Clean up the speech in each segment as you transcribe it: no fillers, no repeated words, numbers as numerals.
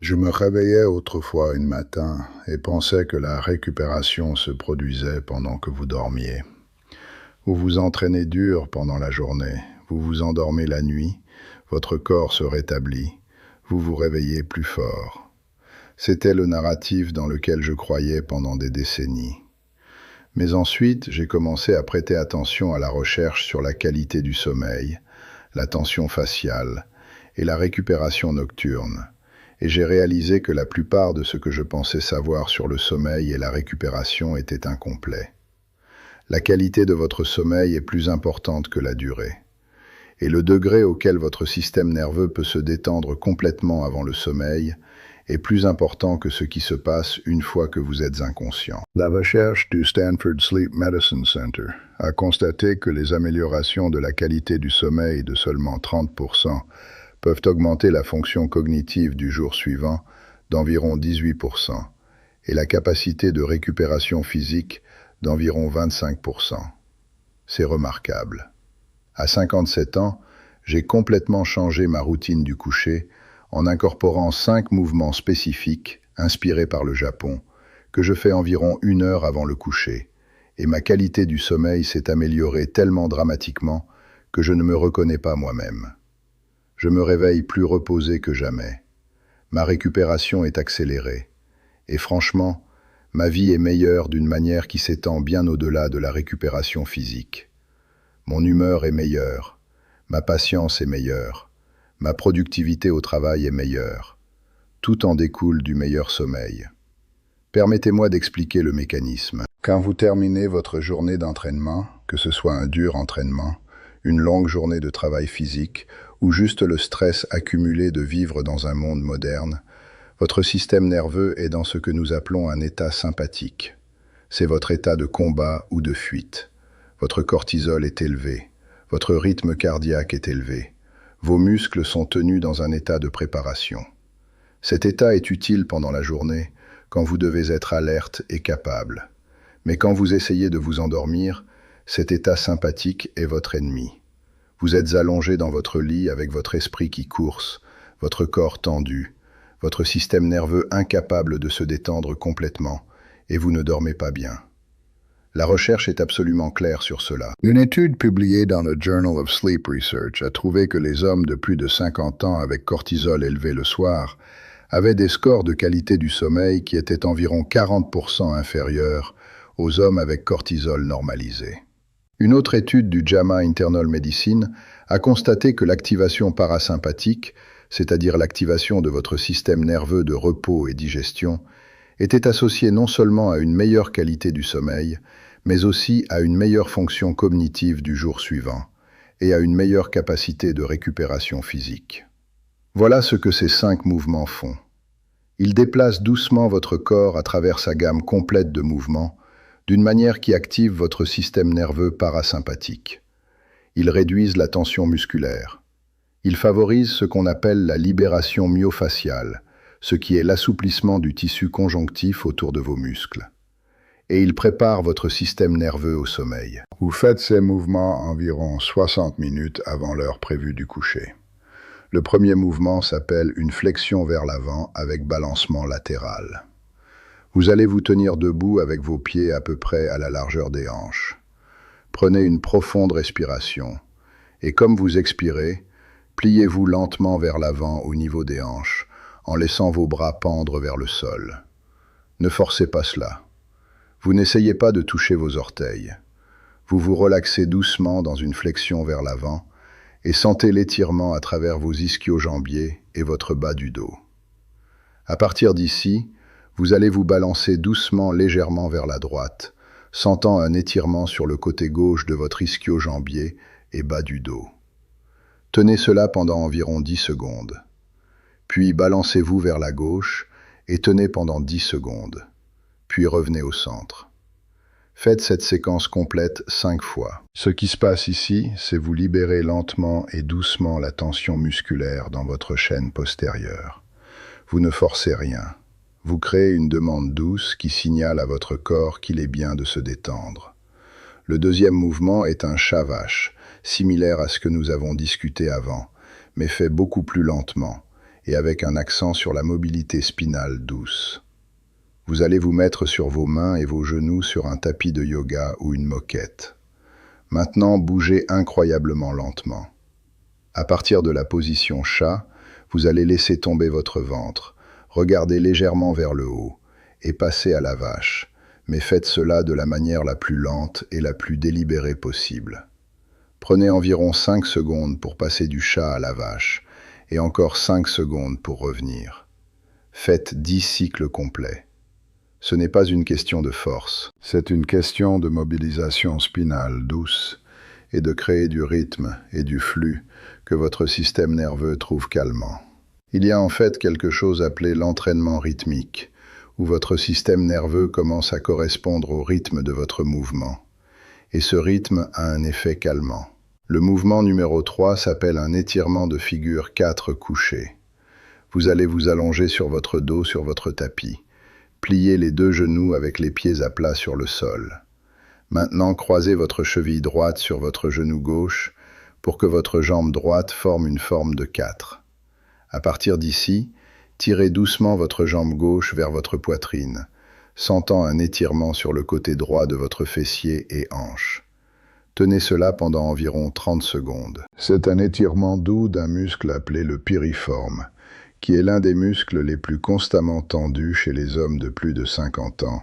Je me réveillais autrefois un matin et pensais que la récupération se produisait pendant que vous dormiez. Vous vous entraînez dur pendant la journée, vous vous endormez la nuit, votre corps se rétablit, vous vous réveillez plus fort. C'était le narratif dans lequel je croyais pendant des décennies. Mais ensuite, j'ai commencé à prêter attention à la recherche sur la qualité du sommeil, la tension faciale et la récupération nocturne. Et j'ai réalisé que la plupart de ce que je pensais savoir sur le sommeil et la récupération était incomplet. La qualité de votre sommeil est plus importante que la durée. Et le degré auquel votre système nerveux peut se détendre complètement avant le sommeil est plus important que ce qui se passe une fois que vous êtes inconscient. La recherche du Stanford Sleep Medicine Center a constaté que les améliorations de la qualité du sommeil de seulement 30% peuvent augmenter la fonction cognitive du jour suivant d'environ 18% et la capacité de récupération physique d'environ 25%. C'est remarquable. À 57 ans, j'ai complètement changé ma routine du coucher en incorporant 5 mouvements spécifiques inspirés par le Japon que je fais environ 1 heure avant le coucher, et ma qualité du sommeil s'est améliorée tellement dramatiquement que je ne me reconnais pas moi-même. Je me réveille plus reposé que jamais. Ma récupération est accélérée. Et franchement, ma vie est meilleure d'une manière qui s'étend bien au-delà de la récupération physique. Mon humeur est meilleure. Ma patience est meilleure. Ma productivité au travail est meilleure. Tout en découle du meilleur sommeil. Permettez-moi d'expliquer le mécanisme. Quand vous terminez votre journée d'entraînement, que ce soit un dur entraînement, une longue journée de travail physique ou juste le stress accumulé de vivre dans un monde moderne, votre système nerveux est dans ce que nous appelons un état sympathique. C'est votre état de combat ou de fuite. Votre cortisol est élevé. Votre rythme cardiaque est élevé. Vos muscles sont tenus dans un état de préparation. Cet état est utile pendant la journée, quand vous devez être alerte et capable. Mais quand vous essayez de vous endormir, cet état sympathique est votre ennemi. Vous êtes allongé dans votre lit avec votre esprit qui course, votre corps tendu, votre système nerveux incapable de se détendre complètement, et vous ne dormez pas bien. La recherche est absolument claire sur cela. Une étude publiée dans le Journal of Sleep Research a trouvé que les hommes de plus de 50 ans avec cortisol élevé le soir avaient des scores de qualité du sommeil qui étaient environ 40% inférieurs aux hommes avec cortisol normalisé. Une autre étude du JAMA Internal Medicine a constaté que l'activation parasympathique, c'est-à-dire l'activation de votre système nerveux de repos et digestion, était associée non seulement à une meilleure qualité du sommeil, mais aussi à une meilleure fonction cognitive du jour suivant et à une meilleure capacité de récupération physique. Voilà ce que ces 5 mouvements font. Ils déplacent doucement votre corps à travers sa gamme complète de mouvements, d'une manière qui active votre système nerveux parasympathique. Ils réduisent la tension musculaire. Ils favorisent ce qu'on appelle la libération myofaciale, ce qui est l'assouplissement du tissu conjonctif autour de vos muscles. Et ils préparent votre système nerveux au sommeil. Vous faites ces mouvements environ 60 minutes avant l'heure prévue du coucher. Le premier mouvement s'appelle une flexion vers l'avant avec balancement latéral. Vous allez vous tenir debout avec vos pieds à peu près à la largeur des hanches. Prenez une profonde respiration et comme vous expirez, pliez-vous lentement vers l'avant au niveau des hanches en laissant vos bras pendre vers le sol. Ne forcez pas cela. Vous n'essayez pas de toucher vos orteils. Vous vous relaxez doucement dans une flexion vers l'avant et sentez l'étirement à travers vos ischio-jambiers et votre bas du dos. À partir d'ici, vous allez vous balancer doucement légèrement vers la droite, sentant un étirement sur le côté gauche de votre ischio-jambier et bas du dos. Tenez cela pendant environ 10 secondes. Puis balancez-vous vers la gauche et tenez pendant 10 secondes. Puis revenez au centre. Faites cette séquence complète 5 fois. Ce qui se passe ici, c'est vous libérer lentement et doucement la tension musculaire dans votre chaîne postérieure. Vous ne forcez rien. Vous créez une demande douce qui signale à votre corps qu'il est bien de se détendre. Le deuxième mouvement est un chat-vache, similaire à ce que nous avons discuté avant, mais fait beaucoup plus lentement, et avec un accent sur la mobilité spinale douce. Vous allez vous mettre sur vos mains et vos genoux sur un tapis de yoga ou une moquette. Maintenant, bougez incroyablement lentement. À partir de la position chat, vous allez laisser tomber votre ventre, regardez légèrement vers le haut et passez à la vache, mais faites cela de la manière la plus lente et la plus délibérée possible. Prenez environ 5 secondes pour passer du chat à la vache et encore 5 secondes pour revenir. Faites 10 cycles complets. Ce n'est pas une question de force, c'est une question de mobilisation spinale douce et de créer du rythme et du flux que votre système nerveux trouve calmant. Il y a en fait quelque chose appelé l'entraînement rythmique, où votre système nerveux commence à correspondre au rythme de votre mouvement. Et ce rythme a un effet calmant. Le mouvement numéro 3 s'appelle un étirement de figure 4 couché. Vous allez vous allonger sur votre dos sur votre tapis. Pliez les 2 genoux avec les pieds à plat sur le sol. Maintenant, croisez votre cheville droite sur votre genou gauche pour que votre jambe droite forme une forme de 4. À partir d'ici, tirez doucement votre jambe gauche vers votre poitrine, sentant un étirement sur le côté droit de votre fessier et hanche. Tenez cela pendant environ 30 secondes. C'est un étirement doux d'un muscle appelé le piriforme, qui est l'un des muscles les plus constamment tendus chez les hommes de plus de 50 ans.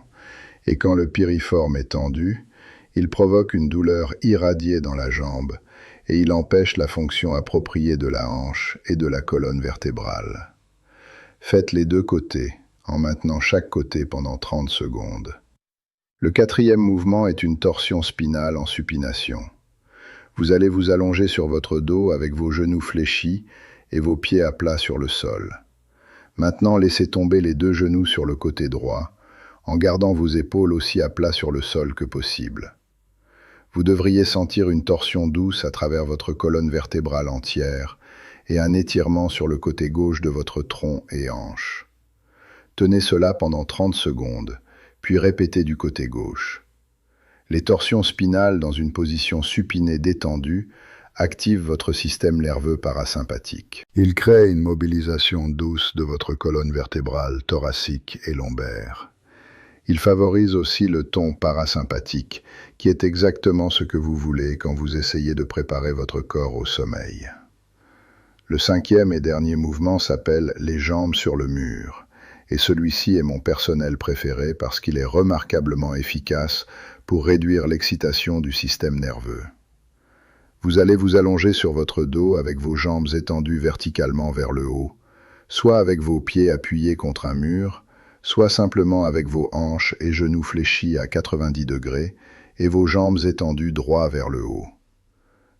Et quand le piriforme est tendu, il provoque une douleur irradiée dans la jambe et il empêche la fonction appropriée de la hanche et de la colonne vertébrale. Faites les 2 côtés, en maintenant chaque côté pendant 30 secondes. Le 4e mouvement est une torsion spinale en supination. Vous allez vous allonger sur votre dos avec vos genoux fléchis et vos pieds à plat sur le sol. Maintenant, laissez tomber les 2 genoux sur le côté droit, en gardant vos épaules aussi à plat sur le sol que possible. Vous devriez sentir une torsion douce à travers votre colonne vertébrale entière et un étirement sur le côté gauche de votre tronc et hanche. Tenez cela pendant 30 secondes, puis répétez du côté gauche. Les torsions spinales dans une position supinée détendue activent votre système nerveux parasympathique. Il crée une mobilisation douce de votre colonne vertébrale, thoracique et lombaire. Il favorise aussi le ton parasympathique, qui est exactement ce que vous voulez quand vous essayez de préparer votre corps au sommeil. Le 5e et dernier mouvement s'appelle les jambes sur le mur, et celui-ci est mon personnel préféré parce qu'il est remarquablement efficace pour réduire l'excitation du système nerveux. Vous allez vous allonger sur votre dos avec vos jambes étendues verticalement vers le haut, soit avec vos pieds appuyés contre un mur, soit simplement avec vos hanches et genoux fléchis à 90 degrés et vos jambes étendues droit vers le haut.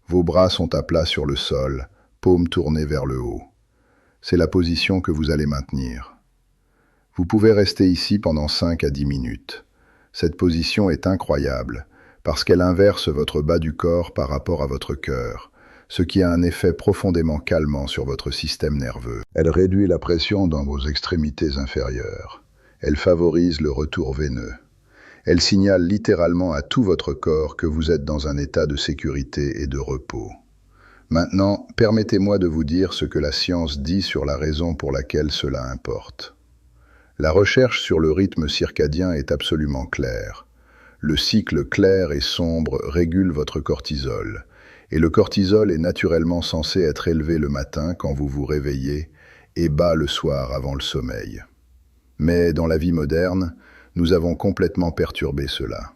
Vos bras sont à plat sur le sol, paumes tournées vers le haut. C'est la position que vous allez maintenir. Vous pouvez rester ici pendant 5 à 10 minutes. Cette position est incroyable parce qu'elle inverse votre bas du corps par rapport à votre cœur, ce qui a un effet profondément calmant sur votre système nerveux. Elle réduit la pression dans vos extrémités inférieures. Elle favorise le retour veineux. Elle signale littéralement à tout votre corps que vous êtes dans un état de sécurité et de repos. Maintenant, permettez-moi de vous dire ce que la science dit sur la raison pour laquelle cela importe. La recherche sur le rythme circadien est absolument claire. Le cycle clair et sombre régule votre cortisol, et le cortisol est naturellement censé être élevé le matin quand vous vous réveillez et bas le soir avant le sommeil. Mais dans la vie moderne, nous avons complètement perturbé cela.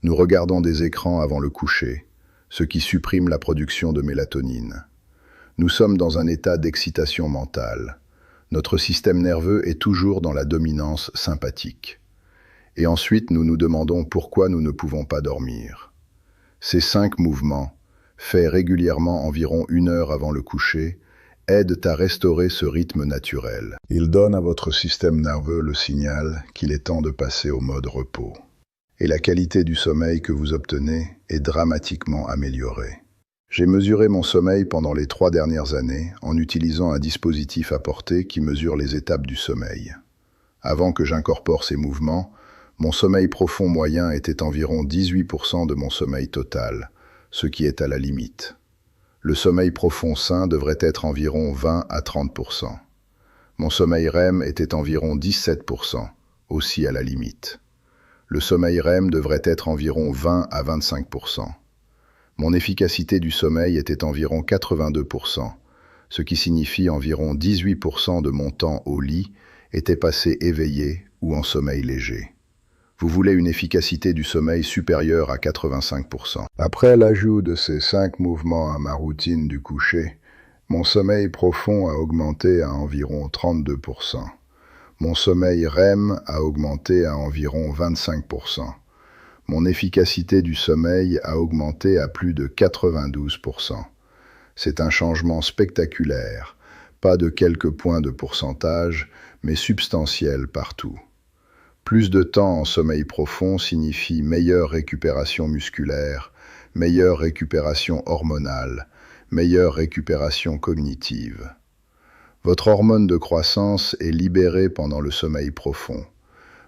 Nous regardons des écrans avant le coucher, ce qui supprime la production de mélatonine. Nous sommes dans un état d'excitation mentale. Notre système nerveux est toujours dans la dominance sympathique. Et ensuite, nous nous demandons pourquoi nous ne pouvons pas dormir. Ces 5 mouvements, faits régulièrement environ 1 heure avant le coucher, aident à restaurer ce rythme naturel. Ils donnent à votre système nerveux le signal qu'il est temps de passer au mode repos. Et la qualité du sommeil que vous obtenez est dramatiquement améliorée. J'ai mesuré mon sommeil pendant les 3 dernières années en utilisant un dispositif à portée qui mesure les étapes du sommeil. Avant que j'incorpore ces mouvements, mon sommeil profond moyen était environ 18% de mon sommeil total, ce qui est à la limite. Le sommeil profond sain devrait être environ 20 à 30%. Mon sommeil REM était environ 17%, aussi à la limite. Le sommeil REM devrait être environ 20 à 25%. Mon efficacité du sommeil était environ 82%, ce qui signifie environ 18% de mon temps au lit était passé éveillé ou en sommeil léger. Vous voulez une efficacité du sommeil supérieure à 85%. Après l'ajout de ces 5 mouvements à ma routine du coucher, mon sommeil profond a augmenté à environ 32%. Mon sommeil REM a augmenté à environ 25%. Mon efficacité du sommeil a augmenté à plus de 92%. C'est un changement spectaculaire, pas de quelques points de pourcentage, mais substantiel partout. Plus de temps en sommeil profond signifie meilleure récupération musculaire, meilleure récupération hormonale, meilleure récupération cognitive. Votre hormone de croissance est libérée pendant le sommeil profond.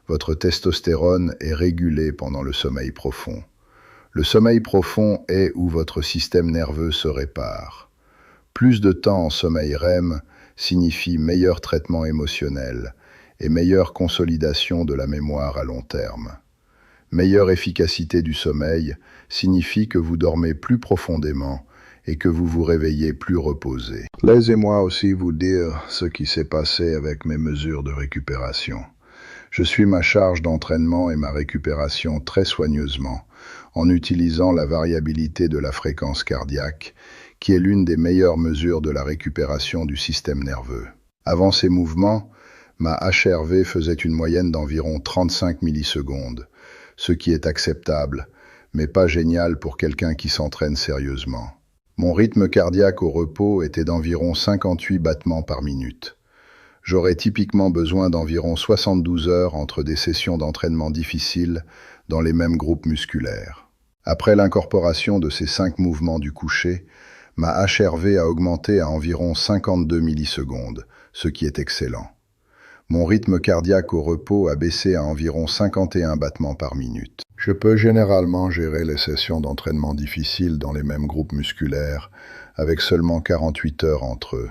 Votre testostérone est régulée pendant le sommeil profond. Le sommeil profond est où votre système nerveux se répare. Plus de temps en sommeil REM signifie meilleur traitement émotionnel et meilleure consolidation de la mémoire à long terme. Meilleure efficacité du sommeil signifie que vous dormez plus profondément et que vous vous réveillez plus reposé. Laissez-moi aussi vous dire ce qui s'est passé avec mes mesures de récupération. Je suis ma charge d'entraînement et ma récupération très soigneusement, en utilisant la variabilité de la fréquence cardiaque, qui est l'une des meilleures mesures de la récupération du système nerveux. Avant ces mouvements, ma HRV faisait une moyenne d'environ 35 millisecondes, ce qui est acceptable, mais pas génial pour quelqu'un qui s'entraîne sérieusement. Mon rythme cardiaque au repos était d'environ 58 battements par minute. J'aurais typiquement besoin d'environ 72 heures entre des sessions d'entraînement difficiles dans les mêmes groupes musculaires. Après l'incorporation de ces 5 mouvements du coucher, ma HRV a augmenté à environ 52 millisecondes, ce qui est excellent. Mon rythme cardiaque au repos a baissé à environ 51 battements par minute. Je peux généralement gérer les sessions d'entraînement difficiles dans les mêmes groupes musculaires, avec seulement 48 heures entre eux.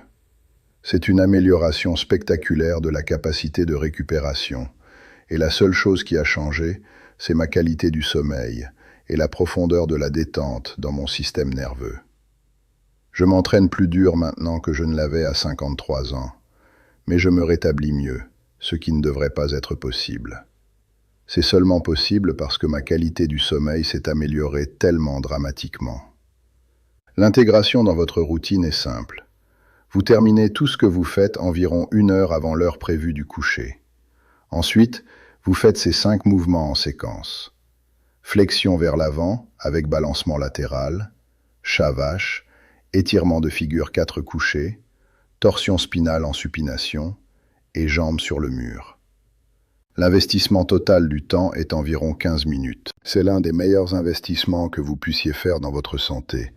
C'est une amélioration spectaculaire de la capacité de récupération, et la seule chose qui a changé, c'est ma qualité du sommeil et la profondeur de la détente dans mon système nerveux. Je m'entraîne plus dur maintenant que je ne l'avais à 53 ans, mais je me rétablis mieux, ce qui ne devrait pas être possible. C'est seulement possible parce que ma qualité du sommeil s'est améliorée tellement dramatiquement. L'intégration dans votre routine est simple. Vous terminez tout ce que vous faites environ 1 heure avant l'heure prévue du coucher. Ensuite, vous faites ces 5 mouvements en séquence. Flexion vers l'avant avec balancement latéral, chat-vache, étirement de figure 4 couchés, torsion spinale en supination et jambes sur le mur. L'investissement total du temps est environ 15 minutes. C'est l'un des meilleurs investissements que vous puissiez faire dans votre santé,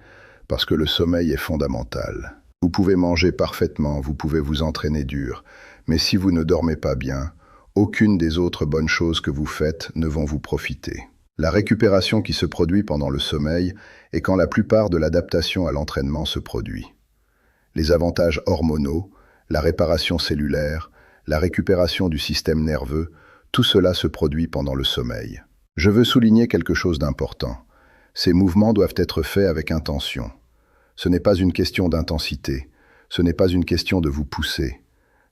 parce que le sommeil est fondamental. Vous pouvez manger parfaitement, vous pouvez vous entraîner dur, mais si vous ne dormez pas bien, aucune des autres bonnes choses que vous faites ne vont vous profiter. La récupération qui se produit pendant le sommeil est quand la plupart de l'adaptation à l'entraînement se produit. Les avantages hormonaux, la réparation cellulaire, la récupération du système nerveux, tout cela se produit pendant le sommeil. Je veux souligner quelque chose d'important. Ces mouvements doivent être faits avec intention. Ce n'est pas une question d'intensité, ce n'est pas une question de vous pousser.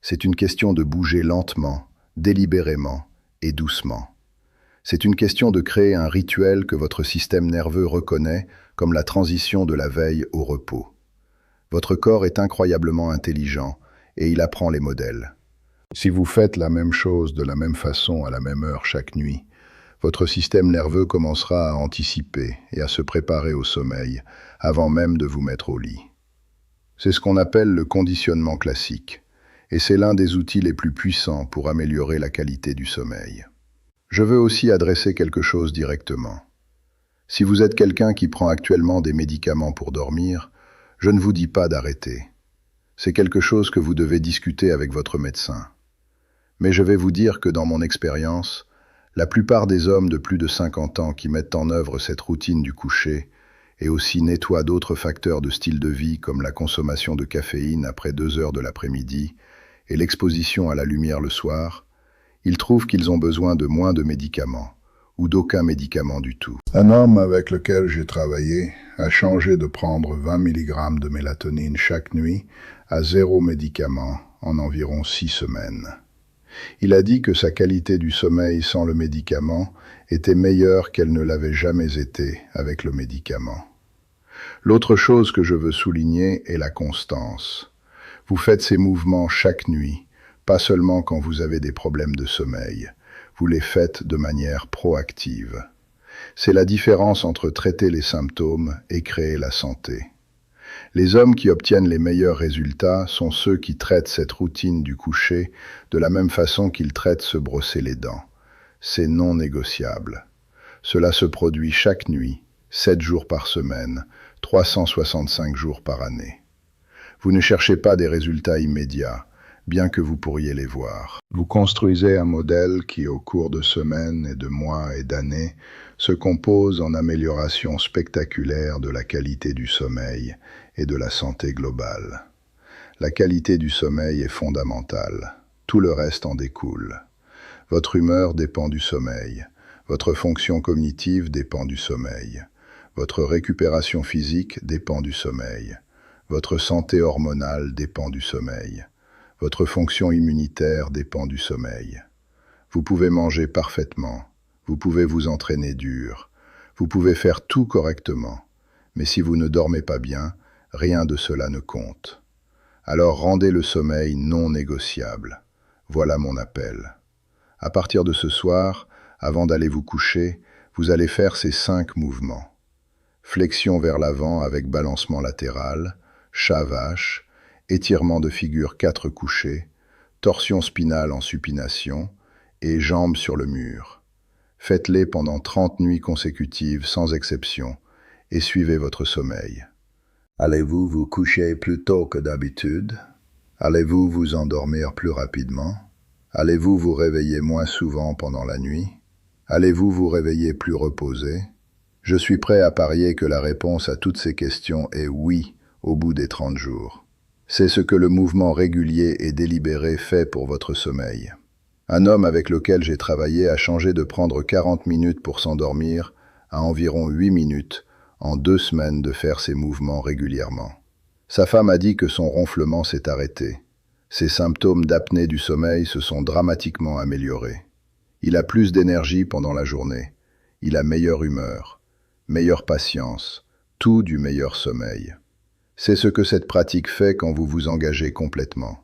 C'est une question de bouger lentement, délibérément et doucement. C'est une question de créer un rituel que votre système nerveux reconnaît comme la transition de la veille au repos. Votre corps est incroyablement intelligent et il apprend les modèles. Si vous faites la même chose de la même façon à la même heure chaque nuit, votre système nerveux commencera à anticiper et à se préparer au sommeil avant même de vous mettre au lit. C'est ce qu'on appelle le conditionnement classique, et c'est l'un des outils les plus puissants pour améliorer la qualité du sommeil. Je veux aussi adresser quelque chose directement. Si vous êtes quelqu'un qui prend actuellement des médicaments pour dormir, je ne vous dis pas d'arrêter. C'est quelque chose que vous devez discuter avec votre médecin. Mais je vais vous dire que dans mon expérience, la plupart des hommes de plus de 50 ans qui mettent en œuvre cette routine du coucher et aussi nettoient d'autres facteurs de style de vie comme la consommation de caféine après 2 heures de l'après-midi et l'exposition à la lumière le soir, ils trouvent qu'ils ont besoin de moins de médicaments, ou d'aucun médicament du tout. Un homme avec lequel j'ai travaillé a changé de prendre 20 mg de mélatonine chaque nuit à 0 médicament en environ 6 semaines. Il a dit que sa qualité du sommeil sans le médicament était meilleure qu'elle ne l'avait jamais été avec le médicament. L'autre chose que je veux souligner est la constance. Vous faites ces mouvements chaque nuit, pas seulement quand vous avez des problèmes de sommeil. Vous les faites de manière proactive. C'est la différence entre traiter les symptômes et créer la santé. Les hommes qui obtiennent les meilleurs résultats sont ceux qui traitent cette routine du coucher de la même façon qu'ils traitent se brosser les dents. C'est non négociable. Cela se produit chaque nuit, 7 jours par semaine, 365 jours par année. Vous ne cherchez pas des résultats immédiats, bien que vous pourriez les voir. Vous construisez un modèle qui, au cours de semaines et de mois et d'années, se compose en amélioration spectaculaire de la qualité du sommeil et de la santé globale. La qualité du sommeil est fondamentale. Tout le reste en découle. Votre humeur dépend du sommeil. Votre fonction cognitive dépend du sommeil. Votre récupération physique dépend du sommeil. Votre santé hormonale dépend du sommeil. Votre fonction immunitaire dépend du sommeil. Vous pouvez manger parfaitement, vous pouvez vous entraîner dur, vous pouvez faire tout correctement, mais si vous ne dormez pas bien, rien de cela ne compte. Alors rendez le sommeil non négociable. Voilà mon appel. À partir de ce soir, avant d'aller vous coucher, vous allez faire ces 5 mouvements. Flexion vers l'avant avec balancement latéral, chat-vache, étirement de figure 4 couchés, torsion spinale en supination et jambes sur le mur. Faites-les pendant 30 nuits consécutives sans exception et suivez votre sommeil. Allez-vous vous coucher plus tôt que d'habitude? Allez-vous vous endormir plus rapidement? Allez-vous vous réveiller moins souvent pendant la nuit? Allez-vous vous réveiller plus reposé? Je suis prêt à parier que la réponse à toutes ces questions est oui au bout des 30 jours. C'est ce que le mouvement régulier et délibéré fait pour votre sommeil. Un homme avec lequel j'ai travaillé a changé de prendre 40 minutes pour s'endormir à environ 8 minutes en 2 semaines de faire ces mouvements régulièrement. Sa femme a dit que son ronflement s'est arrêté. Ses symptômes d'apnée du sommeil se sont dramatiquement améliorés. Il a plus d'énergie pendant la journée. Il a meilleure humeur, meilleure patience, tout du meilleur sommeil. C'est ce que cette pratique fait quand vous vous engagez complètement.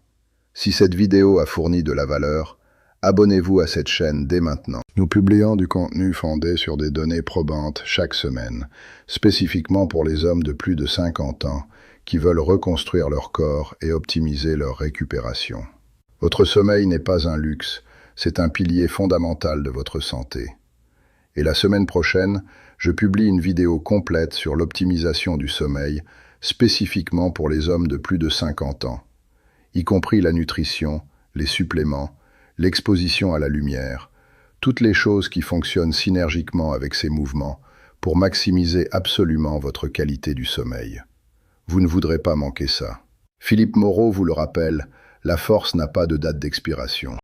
Si cette vidéo a fourni de la valeur, abonnez-vous à cette chaîne dès maintenant. Nous publions du contenu fondé sur des données probantes chaque semaine, spécifiquement pour les hommes de plus de 50 ans qui veulent reconstruire leur corps et optimiser leur récupération. Votre sommeil n'est pas un luxe, c'est un pilier fondamental de votre santé. Et la semaine prochaine, je publie une vidéo complète sur l'optimisation du sommeil, spécifiquement pour les hommes de plus de 50 ans, y compris la nutrition, les suppléments, l'exposition à la lumière, toutes les choses qui fonctionnent synergiquement avec ces mouvements pour maximiser absolument votre qualité du sommeil. Vous ne voudrez pas manquer ça. Philippe Moreau vous le rappelle, la force n'a pas de date d'expiration.